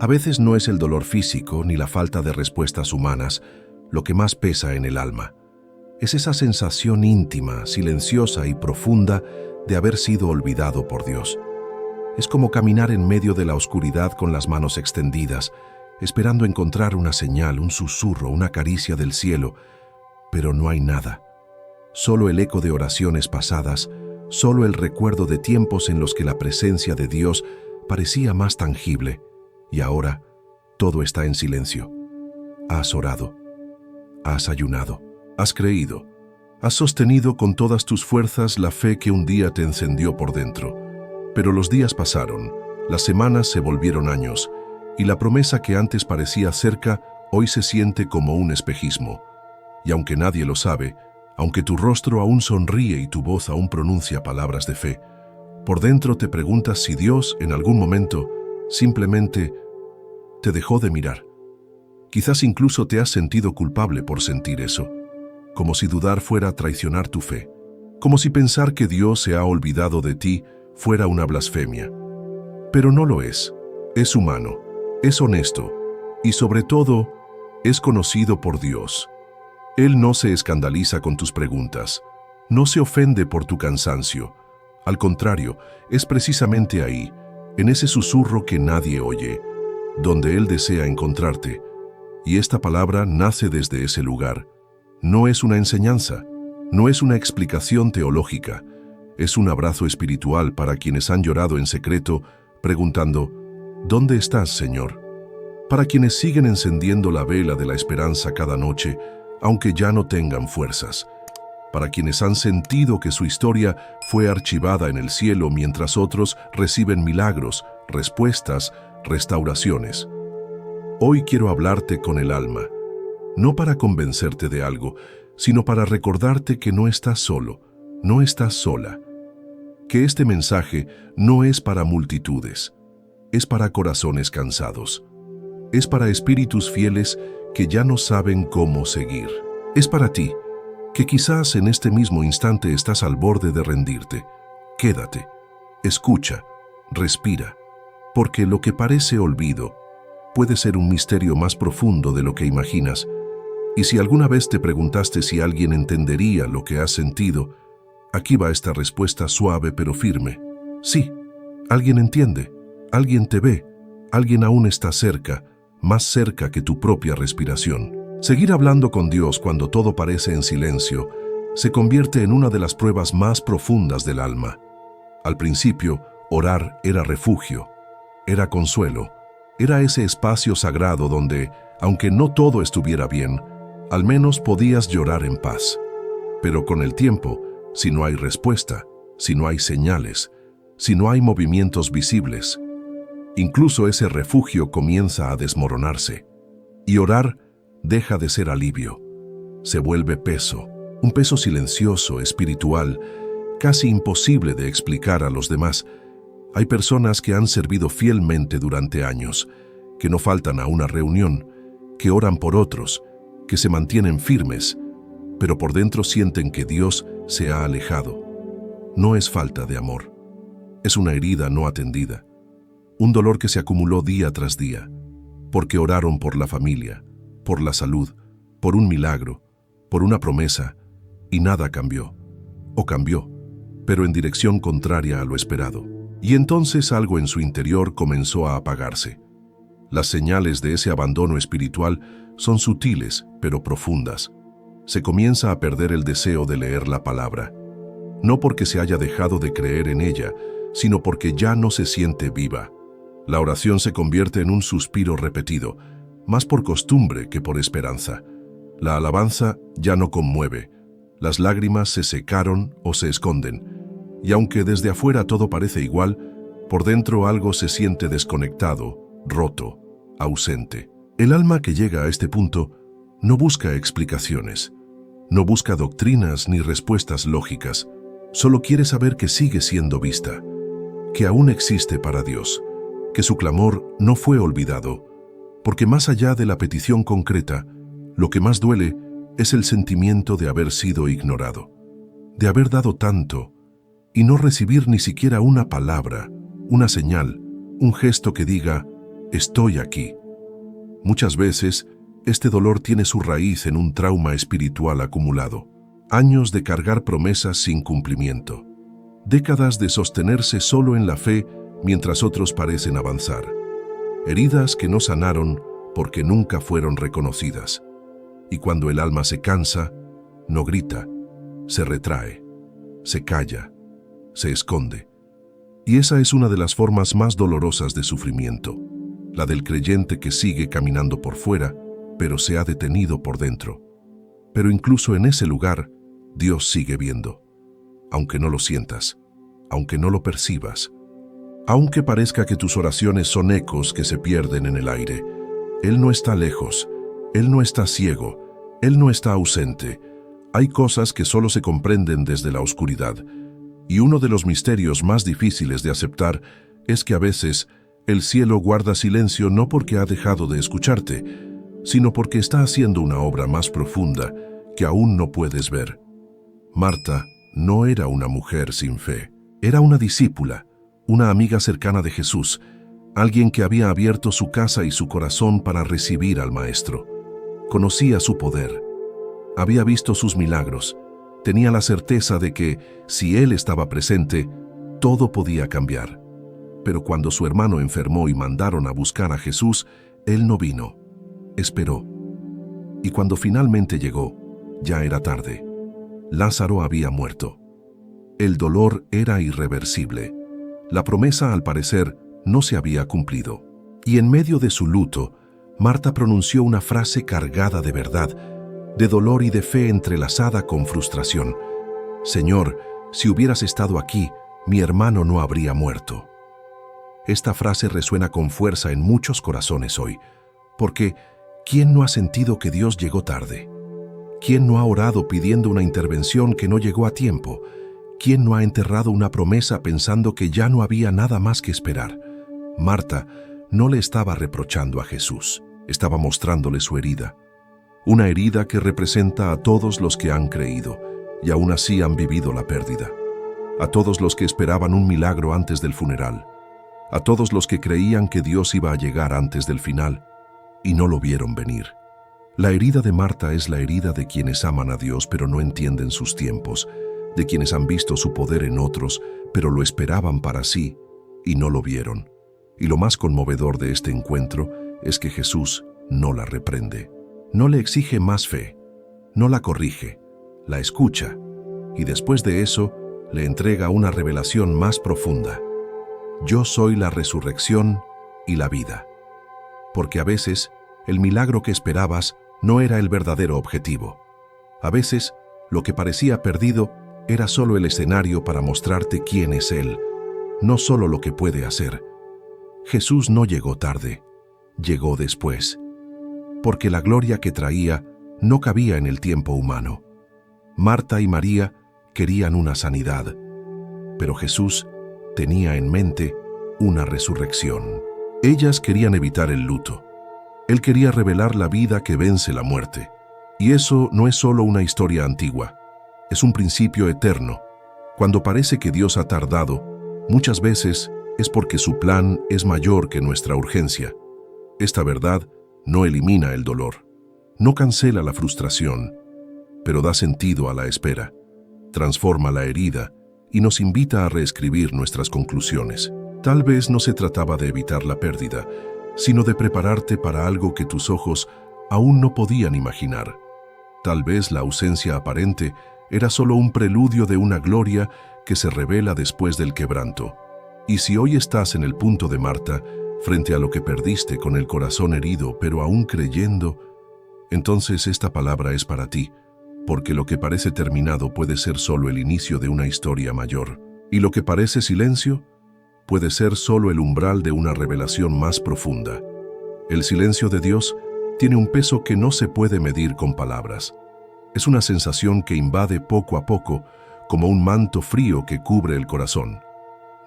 A veces no es el dolor físico ni la falta de respuestas humanas lo que más pesa en el alma. Es esa sensación íntima, silenciosa y profunda de haber sido olvidado por Dios. Es como caminar en medio de la oscuridad con las manos extendidas, esperando encontrar una señal, un susurro, una caricia del cielo, pero no hay nada. Solo el eco de oraciones pasadas, solo el recuerdo de tiempos en los que la presencia de Dios parecía más tangible, y ahora todo está en silencio. Has orado, has ayunado, has creído, has sostenido con todas tus fuerzas la fe que un día te encendió por dentro. Pero los días pasaron, las semanas se volvieron años, y la promesa que antes parecía cerca, hoy se siente como un espejismo. Y aunque nadie lo sabe, aunque tu rostro aún sonríe y tu voz aún pronuncia palabras de fe, por dentro te preguntas si Dios, en algún momento, simplemente te dejó de mirar. Quizás incluso te has sentido culpable por sentir eso, como si dudar fuera traicionar tu fe, como si pensar que Dios se ha olvidado de ti fuera una blasfemia. Pero no lo es. Es humano, es honesto y sobre todo, es conocido por Dios. Él no se escandaliza con tus preguntas, no se ofende por tu cansancio. Al contrario, es precisamente ahí, en ese susurro que nadie oye, donde Él desea encontrarte. Y esta palabra nace desde ese lugar. No es una enseñanza, no es una explicación teológica, es un abrazo espiritual para quienes han llorado en secreto, preguntando, ¿dónde estás, Señor? Para quienes siguen encendiendo la vela de la esperanza cada noche, aunque ya no tengan fuerzas. Para quienes han sentido que su historia fue archivada en el cielo mientras otros reciben milagros, respuestas, restauraciones. Hoy quiero hablarte con el alma, no para convencerte de algo, sino para recordarte que no estás solo, no estás sola. Que este mensaje no es para multitudes, es para corazones cansados. Es para espíritus fieles que ya no saben cómo seguir. Es para ti, que quizás en este mismo instante estás al borde de rendirte. Quédate, escucha, respira, porque lo que parece olvido puede ser un misterio más profundo de lo que imaginas. Y si alguna vez te preguntaste si alguien entendería lo que has sentido, aquí va esta respuesta suave pero firme. Sí, alguien entiende, alguien te ve, alguien aún está cerca, más cerca que tu propia respiración. Seguir hablando con Dios cuando todo parece en silencio se convierte en una de las pruebas más profundas del alma. Al principio, orar era refugio, era consuelo, era ese espacio sagrado donde, aunque no todo estuviera bien, al menos podías llorar en paz. Pero con el tiempo, si no hay respuesta, si no hay señales, si no hay movimientos visibles, incluso ese refugio comienza a desmoronarse. Y orar deja de ser alivio. Se vuelve peso, un peso silencioso, espiritual, casi imposible de explicar a los demás. Hay personas que han servido fielmente durante años, que no faltan a una reunión, que oran por otros, que se mantienen firmes, pero por dentro sienten que Dios se ha alejado. No es falta de amor, es una herida no atendida, un dolor que se acumuló día tras día, porque oraron por la familia, por la salud, por un milagro, por una promesa, y nada cambió. O cambió, pero en dirección contraria a lo esperado. Y entonces algo en su interior comenzó a apagarse. Las señales de ese abandono espiritual son sutiles, pero profundas. Se comienza a perder el deseo de leer la palabra. No porque se haya dejado de creer en ella, sino porque ya no se siente viva. La oración se convierte en un suspiro repetido, más por costumbre que por esperanza. La alabanza ya no conmueve. Las lágrimas se secaron o se esconden. Y aunque desde afuera todo parece igual, por dentro algo se siente desconectado, roto, ausente. El alma que llega a este punto no busca explicaciones, no busca doctrinas ni respuestas lógicas, solo quiere saber que sigue siendo vista, que aún existe para Dios, que su clamor no fue olvidado, porque más allá de la petición concreta, lo que más duele es el sentimiento de haber sido ignorado, de haber dado tanto y no recibir ni siquiera una palabra, una señal, un gesto que diga, estoy aquí. Muchas veces, este dolor tiene su raíz en un trauma espiritual acumulado, años de cargar promesas sin cumplimiento, décadas de sostenerse solo en la fe mientras otros parecen avanzar, heridas que no sanaron porque nunca fueron reconocidas. Y cuando el alma se cansa, no grita, se retrae, se calla, se esconde. Y esa es una de las formas más dolorosas de sufrimiento, la del creyente que sigue caminando por fuera, pero se ha detenido por dentro. Pero incluso en ese lugar, Dios sigue viendo, aunque no lo sientas, aunque no lo percibas, aunque parezca que tus oraciones son ecos que se pierden en el aire. Él no está lejos, Él no está ciego, Él no está ausente. Hay cosas que solo se comprenden desde la oscuridad, y uno de los misterios más difíciles de aceptar es que a veces el cielo guarda silencio no porque ha dejado de escucharte, sino porque está haciendo una obra más profunda que aún no puedes ver. Marta no era una mujer sin fe, era una discípula, una amiga cercana de Jesús, alguien que había abierto su casa y su corazón para recibir al Maestro. Conocía su poder, había visto sus milagros, tenía la certeza de que, si Él estaba presente, todo podía cambiar. Pero cuando su hermano enfermó y mandaron a buscar a Jesús, Él no vino, esperó. Y cuando finalmente llegó, ya era tarde. Lázaro había muerto. El dolor era irreversible. La promesa, al parecer, no se había cumplido. Y en medio de su luto, Marta pronunció una frase cargada de verdad, de dolor y de fe entrelazada con frustración. Señor, si hubieras estado aquí, mi hermano no habría muerto. Esta frase resuena con fuerza en muchos corazones hoy, porque ¿quién no ha sentido que Dios llegó tarde? ¿Quién no ha orado pidiendo una intervención que no llegó a tiempo? ¿Quién no ha enterrado una promesa pensando que ya no había nada más que esperar? Marta no le estaba reprochando a Jesús, estaba mostrándole su herida. Una herida que representa a todos los que han creído y aún así han vivido la pérdida. A todos los que esperaban un milagro antes del funeral. A todos los que creían que Dios iba a llegar antes del final y no lo vieron venir. La herida de Marta es la herida de quienes aman a Dios pero no entienden sus tiempos, de quienes han visto su poder en otros pero lo esperaban para sí y no lo vieron. Y lo más conmovedor de este encuentro es que Jesús no la reprende. No le exige más fe, no la corrige, la escucha y después de eso le entrega una revelación más profunda. Yo soy la resurrección y la vida. Porque a veces el milagro que esperabas no era el verdadero objetivo. A veces lo que parecía perdido era solo el escenario para mostrarte quién es Él, no solo lo que puede hacer. Jesús no llegó tarde, llegó después. Porque la gloria que traía no cabía en el tiempo humano. Marta y María querían una sanidad, pero Jesús tenía en mente una resurrección. Ellas querían evitar el luto. Él quería revelar la vida que vence la muerte. Y eso no es solo una historia antigua, es un principio eterno. Cuando parece que Dios ha tardado, muchas veces es porque su plan es mayor que nuestra urgencia. Esta verdad no elimina el dolor, no cancela la frustración, pero da sentido a la espera, transforma la herida y nos invita a reescribir nuestras conclusiones. Tal vez no se trataba de evitar la pérdida, sino de prepararte para algo que tus ojos aún no podían imaginar. Tal vez la ausencia aparente era solo un preludio de una gloria que se revela después del quebranto. Y si hoy estás en el punto de Marta, frente a lo que perdiste con el corazón herido, pero aún creyendo, entonces esta palabra es para ti, porque lo que parece terminado puede ser solo el inicio de una historia mayor, y lo que parece silencio puede ser solo el umbral de una revelación más profunda. El silencio de Dios tiene un peso que no se puede medir con palabras. Es una sensación que invade poco a poco, como un manto frío que cubre el corazón.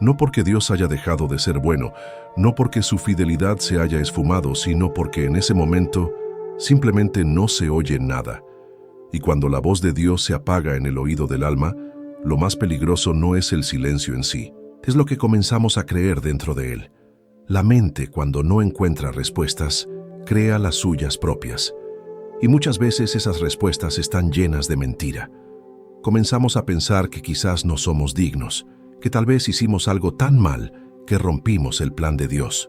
No porque Dios haya dejado de ser bueno, no porque su fidelidad se haya esfumado, sino porque en ese momento simplemente no se oye nada. Y cuando la voz de Dios se apaga en el oído del alma, lo más peligroso no es el silencio en sí, es lo que comenzamos a creer dentro de él. La mente, cuando no encuentra respuestas, crea las suyas propias. Y muchas veces esas respuestas están llenas de mentira. Comenzamos a pensar que quizás no somos dignos, que tal vez hicimos algo tan mal que rompimos el plan de Dios.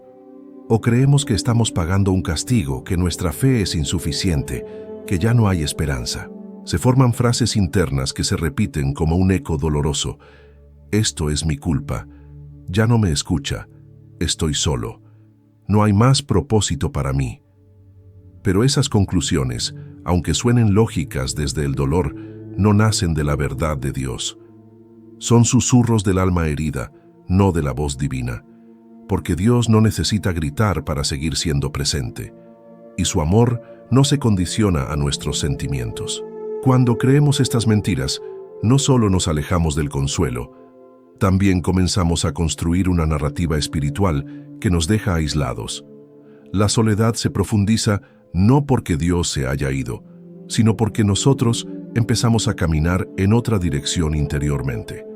O creemos que estamos pagando un castigo, que nuestra fe es insuficiente, que ya no hay esperanza. Se forman frases internas que se repiten como un eco doloroso. Esto es mi culpa. Ya no me escucha. Estoy solo. No hay más propósito para mí. Pero esas conclusiones, aunque suenen lógicas desde el dolor, no nacen de la verdad de Dios. Son susurros del alma herida, no de la voz divina. Porque Dios no necesita gritar para seguir siendo presente. Y su amor no se condiciona a nuestros sentimientos. Cuando creemos estas mentiras, no solo nos alejamos del consuelo, también comenzamos a construir una narrativa espiritual que nos deja aislados. La soledad se profundiza no porque Dios se haya ido, sino porque nosotros empezamos a caminar en otra dirección interiormente.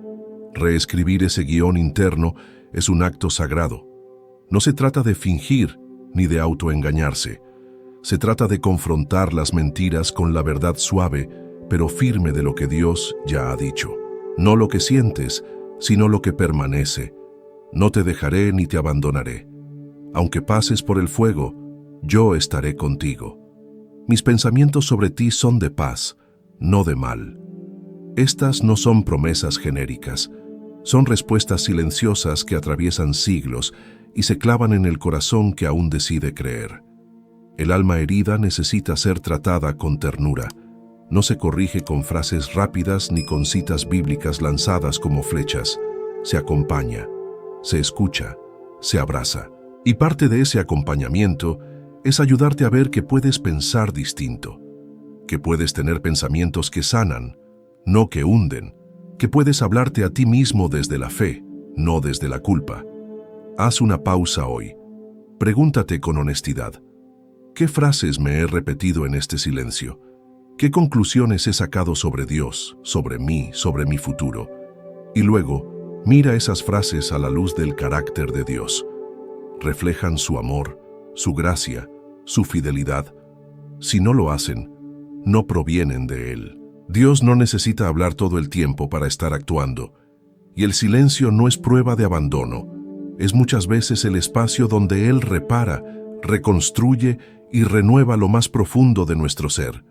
Reescribir ese guión interno es un acto sagrado. No se trata de fingir ni de autoengañarse. Se trata de confrontar las mentiras con la verdad suave, pero firme de lo que Dios ya ha dicho. No lo que sientes, sino lo que permanece. No te dejaré ni te abandonaré. Aunque pases por el fuego, yo estaré contigo. Mis pensamientos sobre ti son de paz, no de mal. Estas no son promesas genéricas, son respuestas silenciosas que atraviesan siglos y se clavan en el corazón que aún decide creer. El alma herida necesita ser tratada con ternura. No se corrige con frases rápidas ni con citas bíblicas lanzadas como flechas. Se acompaña, se escucha, se abraza. Y parte de ese acompañamiento es ayudarte a ver que puedes pensar distinto, que puedes tener pensamientos que sanan, no que hunden, que puedes hablarte a ti mismo desde la fe, no desde la culpa. Haz una pausa hoy. Pregúntate con honestidad: ¿qué frases me he repetido en este silencio? ¿Qué conclusiones he sacado sobre Dios, sobre mí, sobre mi futuro? Y luego, mira esas frases a la luz del carácter de Dios. ¿Reflejan su amor, su gracia, su fidelidad? Si no lo hacen, no provienen de Él. Dios no necesita hablar todo el tiempo para estar actuando. Y el silencio no es prueba de abandono. Es muchas veces el espacio donde Él repara, reconstruye y renueva lo más profundo de nuestro ser.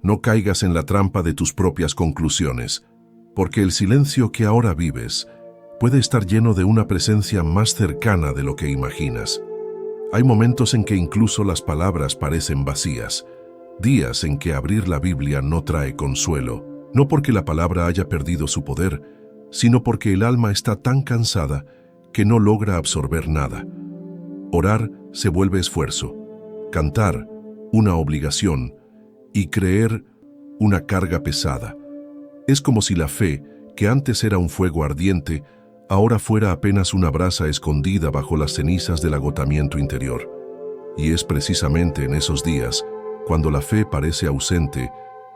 No caigas en la trampa de tus propias conclusiones, porque el silencio que ahora vives puede estar lleno de una presencia más cercana de lo que imaginas. Hay momentos en que incluso las palabras parecen vacías, días en que abrir la Biblia no trae consuelo, no porque la palabra haya perdido su poder, sino porque el alma está tan cansada que no logra absorber nada. Orar se vuelve esfuerzo, cantar una obligación y creer una carga pesada. Es como si la fe, que antes era un fuego ardiente, ahora fuera apenas una brasa escondida bajo las cenizas del agotamiento interior. Y es precisamente en esos días, cuando la fe parece ausente,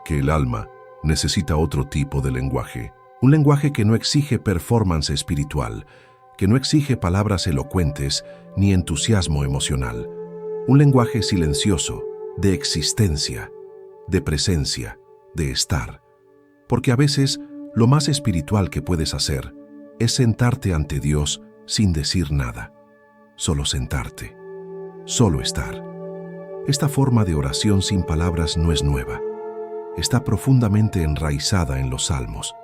que el alma necesita otro tipo de lenguaje. Un lenguaje que no exige performance espiritual, que no exige palabras elocuentes ni entusiasmo emocional. Un lenguaje silencioso, de existencia, de presencia, de estar. Porque a veces lo más espiritual que puedes hacer es sentarte ante Dios sin decir nada. Solo sentarte, solo estar. Esta forma de oración sin palabras no es nueva. Está profundamente enraizada en los salmos.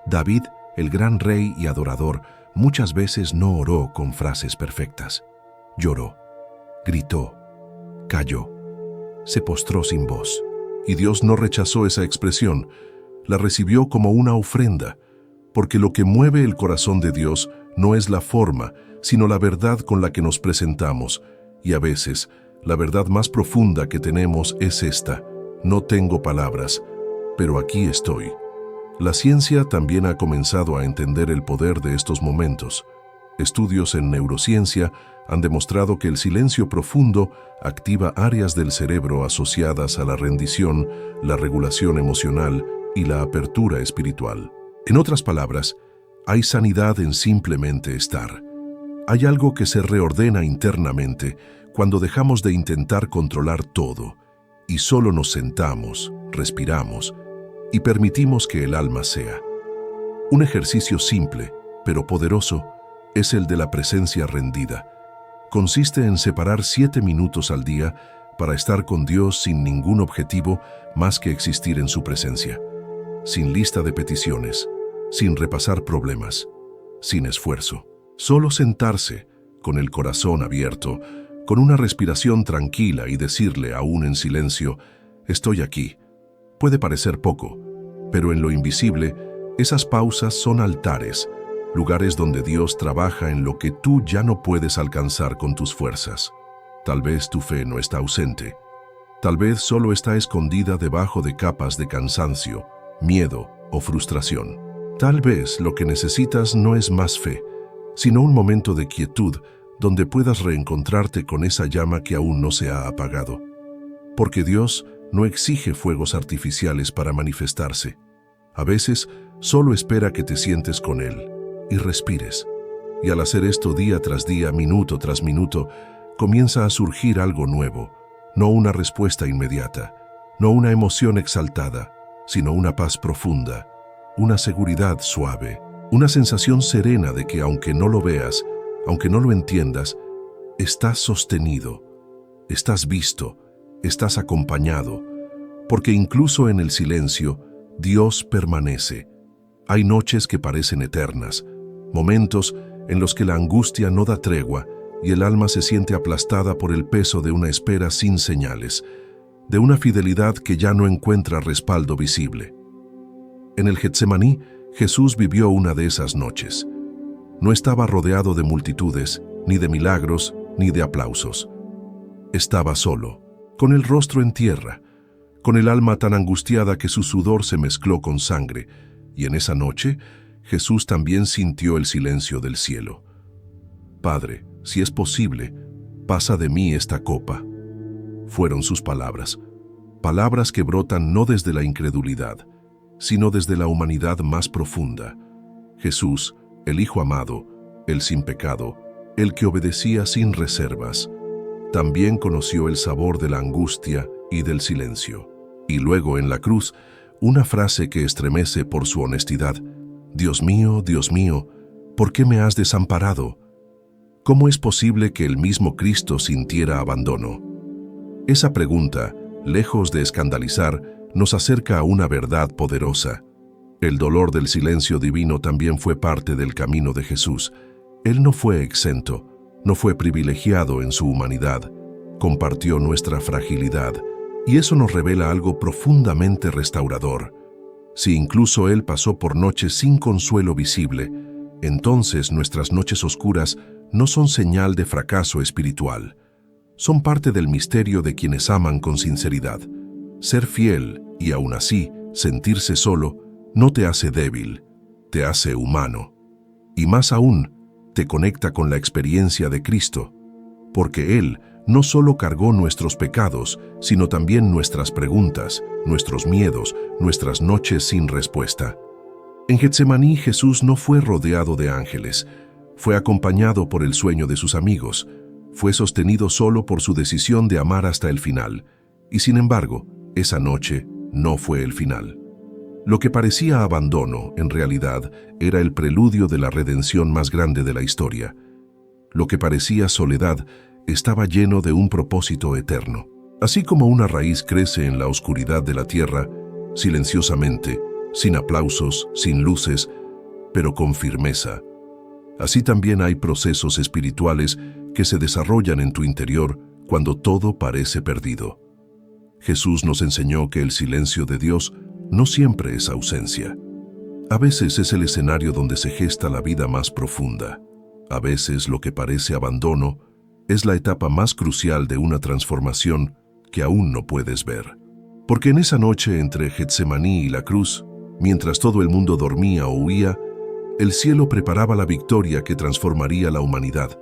David, el gran rey y adorador, muchas veces no oró con frases perfectas. Lloró, gritó, cayó, se postró sin voz. Y Dios no rechazó esa expresión, la recibió como una ofrenda, porque lo que mueve el corazón de Dios no es la forma, sino la verdad con la que nos presentamos. Y a veces, la verdad más profunda que tenemos es esta: no tengo palabras, pero aquí estoy. La ciencia también ha comenzado a entender el poder de estos momentos. Estudios en neurociencia han demostrado que el silencio profundo activa áreas del cerebro asociadas a la rendición, la regulación emocional y la apertura espiritual. En otras palabras, hay sanidad en simplemente estar. Hay algo que se reordena internamente cuando dejamos de intentar controlar todo y solo nos sentamos, respiramos y permitimos que el alma sea. Un ejercicio simple, pero poderoso, es el de la presencia rendida. Consiste en separar 7 minutos al día para estar con Dios sin ningún objetivo más que existir en su presencia, sin lista de peticiones, sin repasar problemas, sin esfuerzo. Solo sentarse, con el corazón abierto, con una respiración tranquila y decirle aún en silencio, estoy aquí. Puede parecer poco, pero en lo invisible, esas pausas son altares, lugares donde Dios trabaja en lo que tú ya no puedes alcanzar con tus fuerzas. Tal vez tu fe no está ausente. Tal vez solo está escondida debajo de capas de cansancio, miedo o frustración. Tal vez lo que necesitas no es más fe, sino un momento de quietud donde puedas reencontrarte con esa llama que aún no se ha apagado. Porque Dios no exige fuegos artificiales para manifestarse. A veces solo espera que te sientes con Él y respires. Y al hacer esto día tras día, minuto tras minuto, comienza a surgir algo nuevo, no una respuesta inmediata, no una emoción exaltada, sino una paz profunda, una seguridad suave, una sensación serena de que aunque no lo veas, aunque no lo entiendas, estás sostenido, estás visto, estás acompañado, porque incluso en el silencio, Dios permanece. Hay noches que parecen eternas, momentos en los que la angustia no da tregua y el alma se siente aplastada por el peso de una espera sin señales, de una fidelidad que ya no encuentra respaldo visible. En el Getsemaní, Jesús vivió una de esas noches. No estaba rodeado de multitudes, ni de milagros, ni de aplausos. Estaba solo, con el rostro en tierra, con el alma tan angustiada que su sudor se mezcló con sangre, y en esa noche Jesús también sintió el silencio del cielo. Padre, si es posible, pasa de mí esta copa. Fueron sus palabras, palabras que brotan no desde la incredulidad, sino desde la humanidad más profunda. Jesús, el Hijo amado, el sin pecado, el que obedecía sin reservas, también conoció el sabor de la angustia y del silencio. Y luego en la cruz, una frase que estremece por su honestidad: Dios mío, ¿por qué me has desamparado? ¿Cómo es posible que el mismo Cristo sintiera abandono? Esa pregunta, lejos de escandalizar, nos acerca a una verdad poderosa. El dolor del silencio divino también fue parte del camino de Jesús. Él no fue exento, no fue privilegiado en su humanidad, compartió nuestra fragilidad, y eso nos revela algo profundamente restaurador. Si incluso Él pasó por noches sin consuelo visible, entonces nuestras noches oscuras no son señal de fracaso espiritual. Son parte del misterio de quienes aman con sinceridad. Ser fiel y aún así sentirse solo no te hace débil, te hace humano. Y más aún, te conecta con la experiencia de Cristo, porque Él no solo cargó nuestros pecados, sino también nuestras preguntas, nuestros miedos, nuestras noches sin respuesta. En Getsemaní, Jesús no fue rodeado de ángeles, fue acompañado por el sueño de sus amigos, fue sostenido solo por su decisión de amar hasta el final, y sin embargo, esa noche no fue el final. Lo que parecía abandono, en realidad, era el preludio de la redención más grande de la historia. Lo que parecía soledad estaba lleno de un propósito eterno. Así como una raíz crece en la oscuridad de la tierra, silenciosamente, sin aplausos, sin luces, pero con firmeza. Así también hay procesos espirituales que se desarrollan en tu interior cuando todo parece perdido. Jesús nos enseñó que el silencio de Dios no siempre es ausencia. A veces es el escenario donde se gesta la vida más profunda. A veces lo que parece abandono es la etapa más crucial de una transformación que aún no puedes ver. Porque en esa noche entre Getsemaní y la cruz, mientras todo el mundo dormía o huía, el cielo preparaba la victoria que transformaría la humanidad.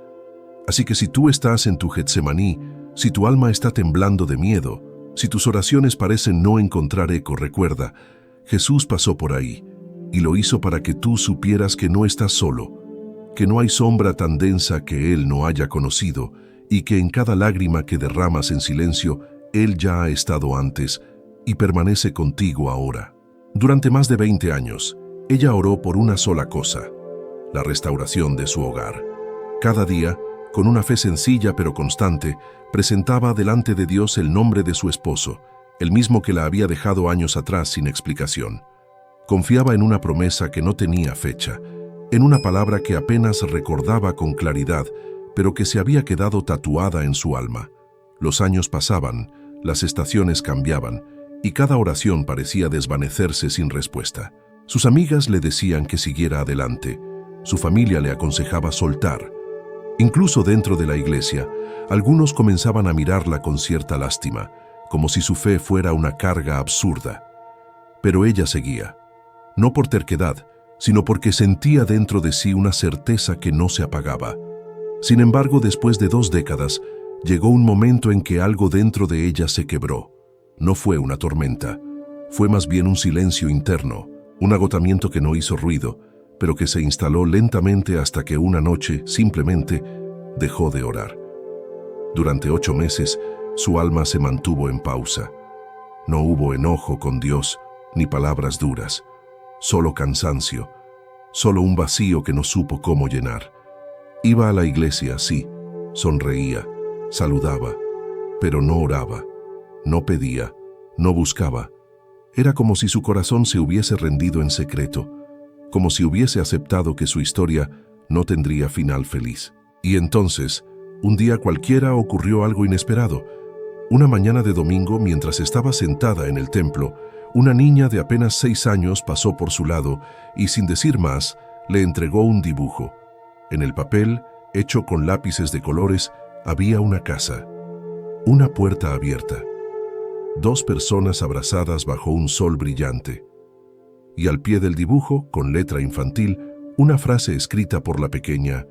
Así que si tú estás en tu Getsemaní, si tu alma está temblando de miedo, si tus oraciones parecen no encontrar eco, recuerda, Jesús pasó por ahí y lo hizo para que tú supieras que no estás solo, que no hay sombra tan densa que Él no haya conocido y que en cada lágrima que derramas en silencio, Él ya ha estado antes y permanece contigo ahora. Durante más de 20 años, ella oró por una sola cosa: la restauración de su hogar. Cada día, con una fe sencilla pero constante, presentaba delante de Dios el nombre de su esposo, el mismo que la había dejado años atrás sin explicación. Confiaba en una promesa que no tenía fecha, en una palabra que apenas recordaba con claridad, pero que se había quedado tatuada en su alma. Los años pasaban, las estaciones cambiaban, y cada oración parecía desvanecerse sin respuesta. Sus amigas le decían que siguiera adelante, su familia le aconsejaba soltar. Incluso dentro de la iglesia, algunos comenzaban a mirarla con cierta lástima, como si su fe fuera una carga absurda. Pero ella seguía, no por terquedad, sino porque sentía dentro de sí una certeza que no se apagaba. Sin embargo, después de 2 décadas, llegó un momento en que algo dentro de ella se quebró. No fue una tormenta, fue más bien un silencio interno, un agotamiento que no hizo ruido, pero que se instaló lentamente hasta que una noche, simplemente, dejó de orar. Durante 8 meses, su alma se mantuvo en pausa. No hubo enojo con Dios, ni palabras duras, solo cansancio, solo un vacío que no supo cómo llenar. Iba a la iglesia, sí, sonreía, saludaba, pero no oraba, no pedía, no buscaba. Era como si su corazón se hubiese rendido en secreto, como si hubiese aceptado que su historia no tendría final feliz. Y entonces, un día cualquiera ocurrió algo inesperado. Una mañana de domingo, mientras estaba sentada en el templo, una niña de apenas 6 años pasó por su lado y, sin decir más, le entregó un dibujo. En el papel, hecho con lápices de colores, había una casa, una puerta abierta, 2 personas abrazadas bajo un sol brillante. Y al pie del dibujo, con letra infantil, una frase escrita por la pequeña: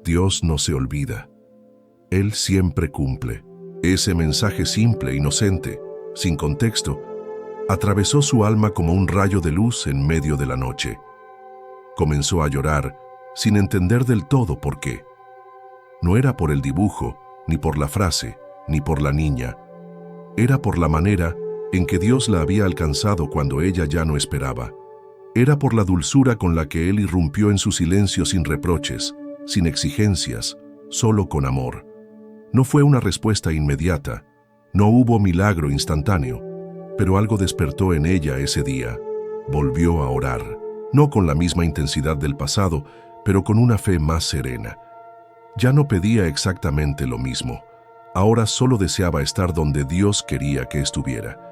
Dios no se olvida. Él siempre cumple. Ese mensaje simple, inocente, sin contexto, atravesó su alma como un rayo de luz en medio de la noche. Comenzó a llorar, sin entender del todo por qué. No era por el dibujo, ni por la frase, ni por la niña. Era por la manera en que Dios la había alcanzado cuando ella ya no esperaba. Era por la dulzura con la que Él irrumpió en su silencio sin reproches, sin exigencias, solo con amor. No fue una respuesta inmediata, no hubo milagro instantáneo, pero algo despertó en ella ese día. Volvió a orar, no con la misma intensidad del pasado, pero con una fe más serena. Ya no pedía exactamente lo mismo. Ahora solo deseaba estar donde Dios quería que estuviera.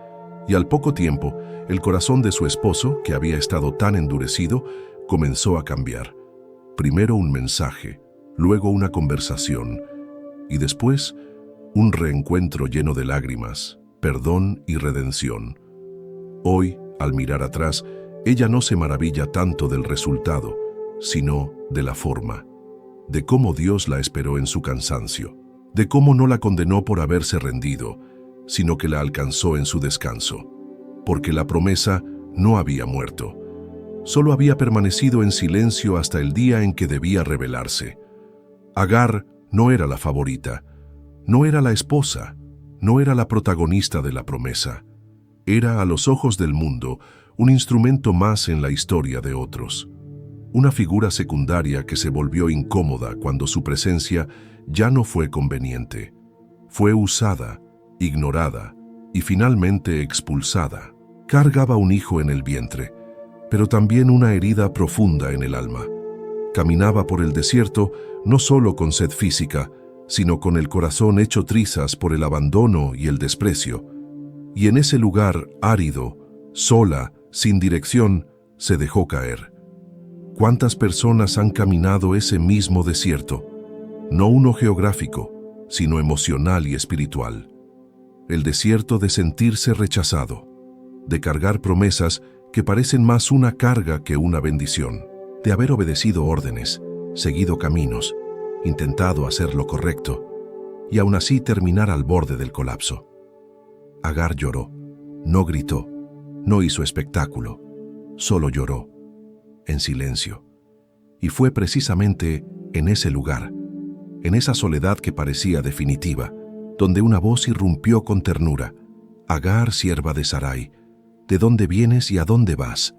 Y al poco tiempo, el corazón de su esposo, que había estado tan endurecido, comenzó a cambiar. Primero un mensaje, luego una conversación, y después un reencuentro lleno de lágrimas, perdón y redención. Hoy, al mirar atrás, ella no se maravilla tanto del resultado, sino de la forma, de cómo Dios la esperó en su cansancio, de cómo no la condenó por haberse rendido, sino que la alcanzó en su descanso, porque la promesa no había muerto, solo había permanecido en silencio hasta el día en que debía revelarse. Agar no era la favorita, no era la esposa, no era la protagonista de la promesa. Era, a los ojos del mundo, un instrumento más en la historia de otros. Una figura secundaria que se volvió incómoda cuando su presencia ya no fue conveniente. Fue usada, ignorada y finalmente expulsada. Cargaba un hijo en el vientre, pero también una herida profunda en el alma. Caminaba por el desierto no solo con sed física, sino con el corazón hecho trizas por el abandono y el desprecio. Y en ese lugar árido, sola, sin dirección, se dejó caer. ¿Cuántas personas han caminado ese mismo desierto? No uno geográfico, sino emocional y espiritual. El desierto de sentirse rechazado, de cargar promesas que parecen más una carga que una bendición, de haber obedecido órdenes, seguido caminos, intentado hacer lo correcto, y aún así terminar al borde del colapso. Agar lloró, no gritó, no hizo espectáculo, solo lloró, en silencio. Y fue precisamente en ese lugar, en esa soledad que parecía definitiva, donde una voz irrumpió con ternura. Agar, sierva de Sarai, ¿de dónde vienes y a dónde vas?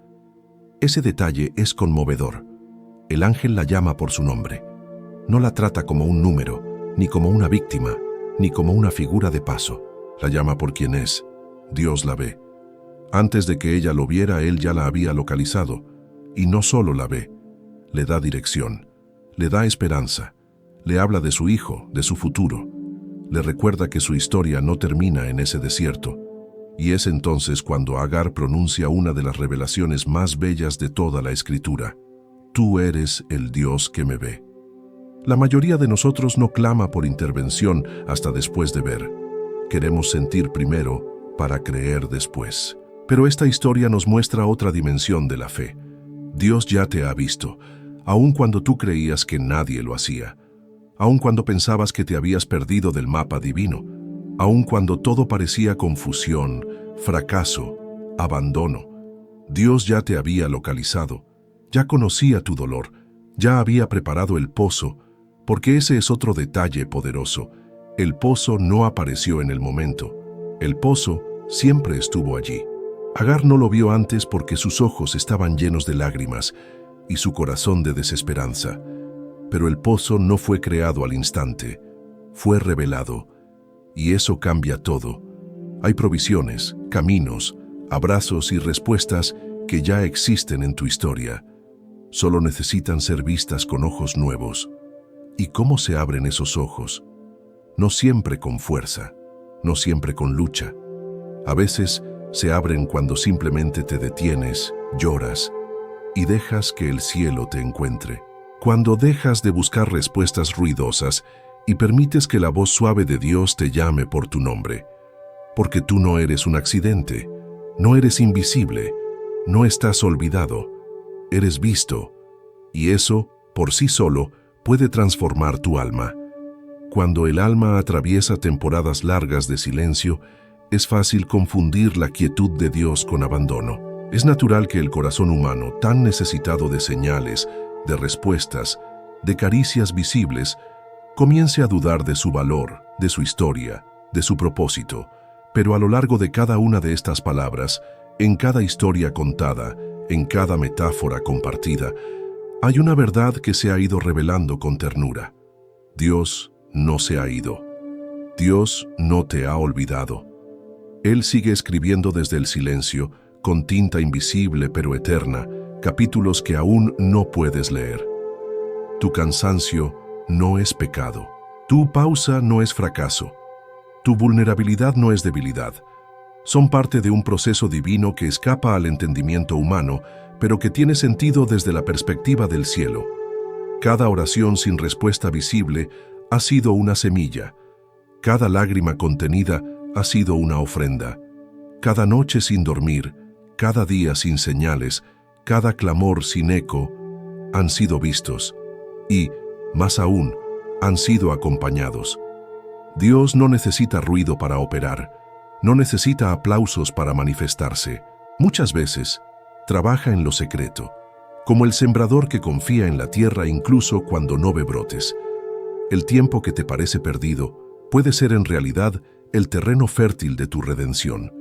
Ese detalle es conmovedor. El ángel la llama por su nombre. No la trata como un número, ni como una víctima, ni como una figura de paso. La llama por quien es. Dios la ve. Antes de que ella lo viera, él ya la había localizado. Y no solo la ve, le da dirección, le da esperanza, le habla de su hijo, de su futuro. Le recuerda que su historia no termina en ese desierto. Y es entonces cuando Agar pronuncia una de las revelaciones más bellas de toda la Escritura. Tú eres el Dios que me ve. La mayoría de nosotros no clama por intervención hasta después de ver. Queremos sentir primero para creer después. Pero esta historia nos muestra otra dimensión de la fe. Dios ya te ha visto, aun cuando tú creías que nadie lo hacía, aun cuando pensabas que te habías perdido del mapa divino, aun cuando todo parecía confusión, fracaso, abandono. Dios ya te había localizado, ya conocía tu dolor, ya había preparado el pozo, porque ese es otro detalle poderoso. El pozo no apareció en el momento, el pozo siempre estuvo allí. Agar no lo vio antes porque sus ojos estaban llenos de lágrimas y su corazón de desesperanza. Pero el pozo no fue creado al instante, fue revelado. Y eso cambia todo. Hay provisiones, caminos, abrazos y respuestas que ya existen en tu historia. Solo necesitan ser vistas con ojos nuevos. ¿Y cómo se abren esos ojos? No siempre con fuerza, no siempre con lucha. A veces se abren cuando simplemente te detienes, lloras y dejas que el cielo te encuentre. Cuando dejas de buscar respuestas ruidosas y permites que la voz suave de Dios te llame por tu nombre. Porque tú no eres un accidente, no eres invisible, no estás olvidado, eres visto. Y eso, por sí solo, puede transformar tu alma. Cuando el alma atraviesa temporadas largas de silencio, es fácil confundir la quietud de Dios con abandono. Es natural que el corazón humano, tan necesitado de señales, de respuestas, de caricias visibles, comience a dudar de su valor, de su historia, de su propósito. Pero a lo largo de cada una de estas palabras, en cada historia contada, en cada metáfora compartida, hay una verdad que se ha ido revelando con ternura. Dios no se ha ido. Dios no te ha olvidado. Él sigue escribiendo desde el silencio, con tinta invisible pero eterna, capítulos que aún no puedes leer. Tu cansancio no es pecado. Tu pausa no es fracaso. Tu vulnerabilidad no es debilidad. Son parte de un proceso divino que escapa al entendimiento humano, pero que tiene sentido desde la perspectiva del cielo. Cada oración sin respuesta visible ha sido una semilla. Cada lágrima contenida ha sido una ofrenda. Cada noche sin dormir, cada día sin señales, cada clamor sin eco, han sido vistos y, más aún, han sido acompañados. Dios no necesita ruido para operar, no necesita aplausos para manifestarse. Muchas veces, trabaja en lo secreto, como el sembrador que confía en la tierra incluso cuando no ve brotes. El tiempo que te parece perdido puede ser en realidad el terreno fértil de tu redención.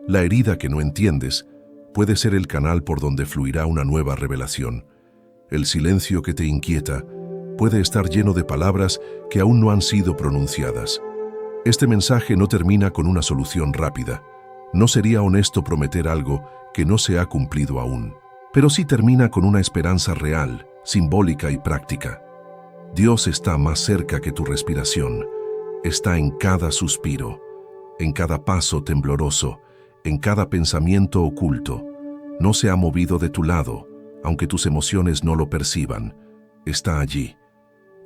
La herida que no entiendes puede ser el canal por donde fluirá una nueva revelación. El silencio que te inquieta puede estar lleno de palabras que aún no han sido pronunciadas. Este mensaje no termina con una solución rápida. No sería honesto prometer algo que no se ha cumplido aún. Pero sí termina con una esperanza real, simbólica y práctica. Dios está más cerca que tu respiración. Está en cada suspiro, en cada paso tembloroso, en cada pensamiento oculto. No se ha movido de tu lado, aunque tus emociones no lo perciban. Está allí.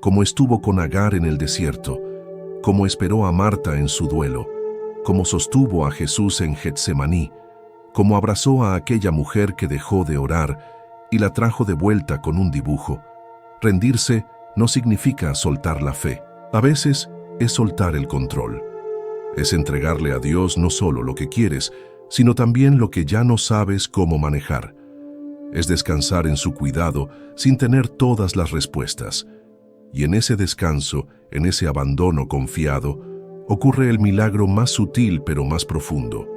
Como estuvo con Agar en el desierto, como esperó a Marta en su duelo, como sostuvo a Jesús en Getsemaní, como abrazó a aquella mujer que dejó de orar y la trajo de vuelta con un dibujo. Rendirse no significa soltar la fe. A veces es soltar el control. Es entregarle a Dios no solo lo que quieres, sino también lo que ya no sabes cómo manejar. es descansar en su cuidado sin tener todas las respuestas. Y en ese descanso, en ese abandono confiado, ocurre el milagro más sutil pero más profundo.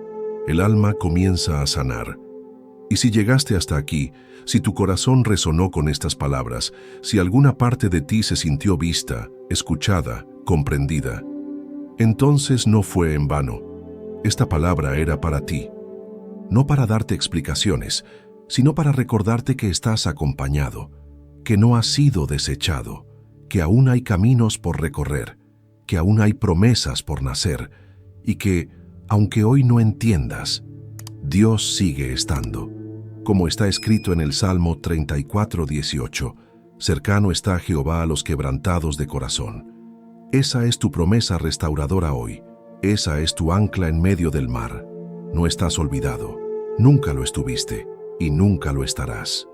El alma comienza a sanar. Y si llegaste hasta aquí, si tu corazón resonó con estas palabras, si alguna parte de ti se sintió vista, escuchada, comprendida, entonces no fue en vano. Esta palabra era para ti. No para darte explicaciones, sino para recordarte que estás acompañado, que no has sido desechado, que aún hay caminos por recorrer, que aún hay promesas por nacer y que, aunque hoy no entiendas, Dios sigue estando. Como está escrito en el Salmo 34:18, cercano está Jehová a los quebrantados de corazón. Esa es tu promesa restauradora hoy. Esa es tu ancla en medio del mar. No estás olvidado, nunca lo estuviste y nunca lo estarás.